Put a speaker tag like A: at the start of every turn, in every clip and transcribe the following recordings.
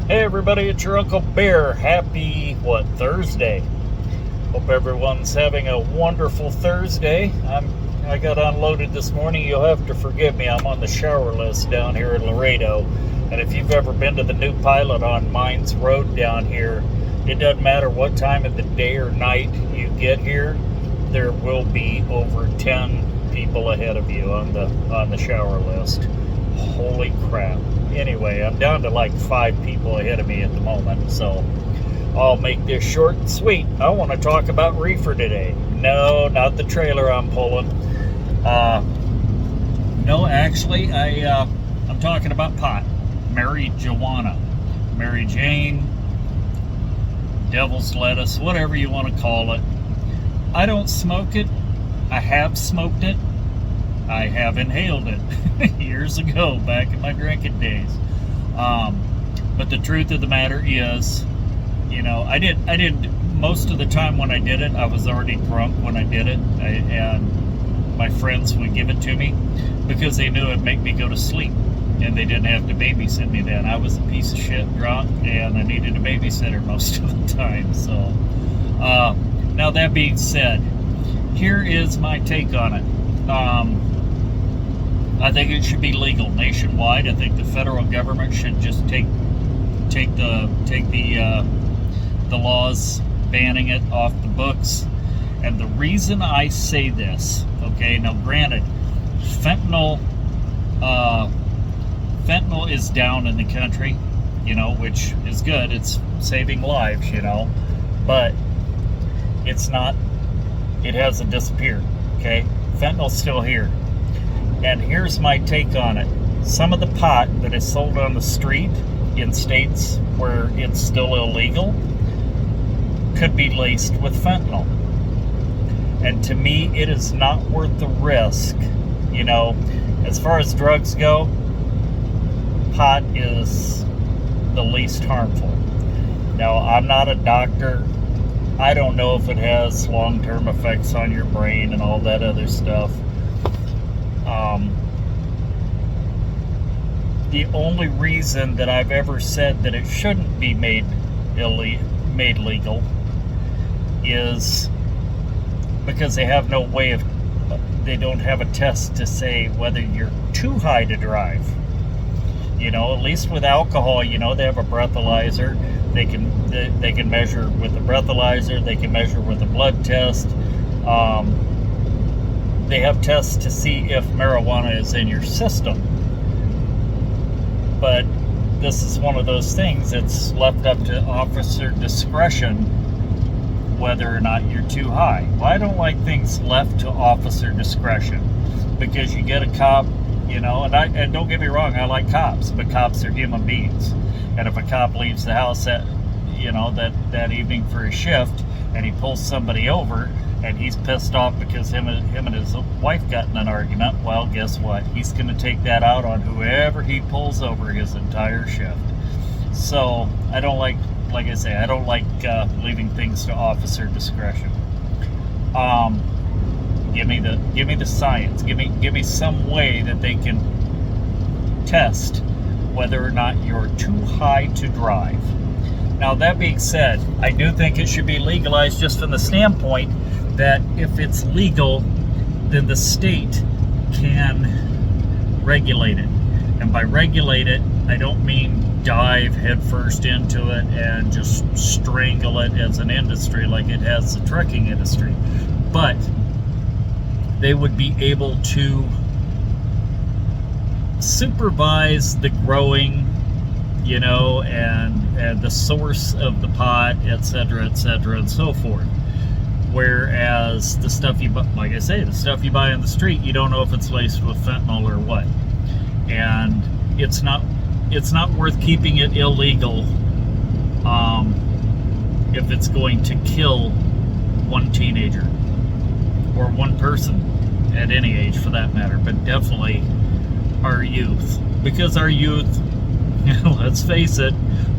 A: Hey everybody, it's your Uncle Bear. Happy, Thursday? Hope everyone's having a wonderful Thursday. I got unloaded this morning. You'll have to forgive me. I'm on the shower list down here in Laredo. And if you've ever been to the new pilot on Mines Road down here, it doesn't matter what time of the day or night you get here, there will be over 10 people ahead of you on the shower list. Holy crap. Anyway, I'm down to like 5 people ahead of me at the moment, so I'll make this short and sweet. I want to talk about reefer today. No, not the trailer I'm pulling. No, actually, I'm talking about pot. Marijuana. Mary Jane, devil's lettuce, whatever you want to call it. I don't smoke it. I have smoked it. I have inhaled it years ago, back in my drinking days. But the truth of the matter is, I did most of the time when I did it, I was already drunk when I did it, and my friends would give it to me because they knew it'd make me go to sleep, and they didn't have to babysit me then. I was a piece of shit drunk, and I needed a babysitter most of the time. So, now that being said, here is my take on it. I think it should be legal nationwide. I think the federal government should just take the laws banning it off the books. And the reason I say this, okay, now granted, fentanyl is down in the country, which is good. It's saving lives, but it's not. It hasn't disappeared. Okay, fentanyl's still here. And here's my take on it. Some of the pot that is sold on the street in states where it's still illegal could be laced with fentanyl. And to me, it is not worth the risk. As far as drugs go, pot is the least harmful. Now, I'm not a doctor. I don't know if it has long-term effects on your brain and all that other stuff. The only reason that I've ever said that it shouldn't be made legal is because they have no way of, they don't have a test to say whether you're too high to drive. At least with alcohol, they have a breathalyzer. They can measure with the breathalyzer. They can measure with a blood test. They have tests to see if marijuana is in your system. But this is one of those things that's left up to officer discretion whether or not you're too high. Well, I don't like things left to officer discretion because you get a cop, and don't get me wrong, I like cops, but cops are human beings. And if a cop leaves the house that evening for his shift and he pulls somebody over and he's pissed off because him and his wife got in an argument, well, guess what? He's going to take that out on whoever he pulls over his entire shift. So I don't like I say, I don't like leaving things to officer discretion. Give me the science. Give me some way that they can test whether or not you're too high to drive. Now, that being said, I do think it should be legalized just from the standpoint that if it's legal, then the state can regulate it. And by regulate it, I don't mean dive headfirst into it and just strangle it as an industry like it has the trucking industry. But they would be able to supervise the growing, and the source of the pot, etc., and so forth. Whereas the stuff you buy, like I say, the stuff you buy on the street, you don't know if it's laced with fentanyl or what. And it's not worth keeping it illegal if it's going to kill one teenager or one person at any age for that matter, but definitely our youth. Because our youth, let's face it,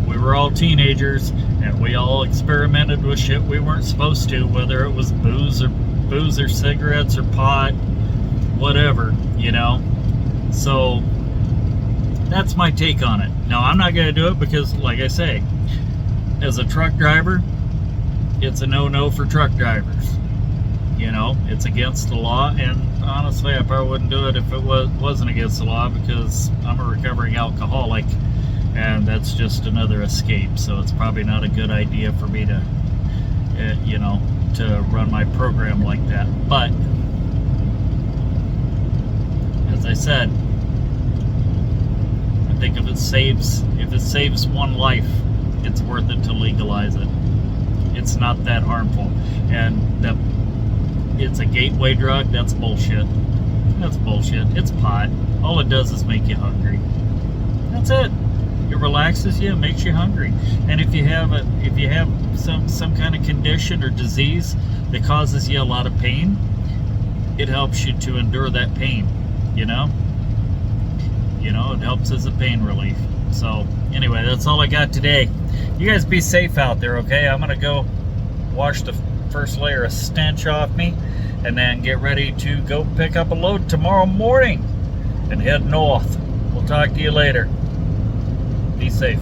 A: we were all teenagers and we all experimented with shit we weren't supposed to, whether it was booze or cigarettes or pot, whatever, So That's my take on it. Now, I'm not going to do it because, like I say, as a truck driver, it's a no-no for truck drivers. You know, it's against the law, and honestly, I probably wouldn't do it if it wasn't against the law, because I'm a recovering alcoholic, and that's just another escape. So it's probably not a good idea for me to, you know, to run my program like that. But as I said, I think if it saves one life, it's worth it to legalize it. It's not that harmful, and that it's a gateway drug, that's bullshit. That's bullshit. It's pot. All it does is make you hungry. That's it. It relaxes you, it makes you hungry. And if you have some kind of condition or disease that causes you a lot of pain, it helps you to endure that pain, you know? You know, it helps as a pain relief. So, anyway, that's all I got today. You guys be safe out there, okay? I'm gonna go wash the first layer of stench off me, and then get ready to go pick up a load tomorrow morning and head north. We'll talk to you later. Be safe.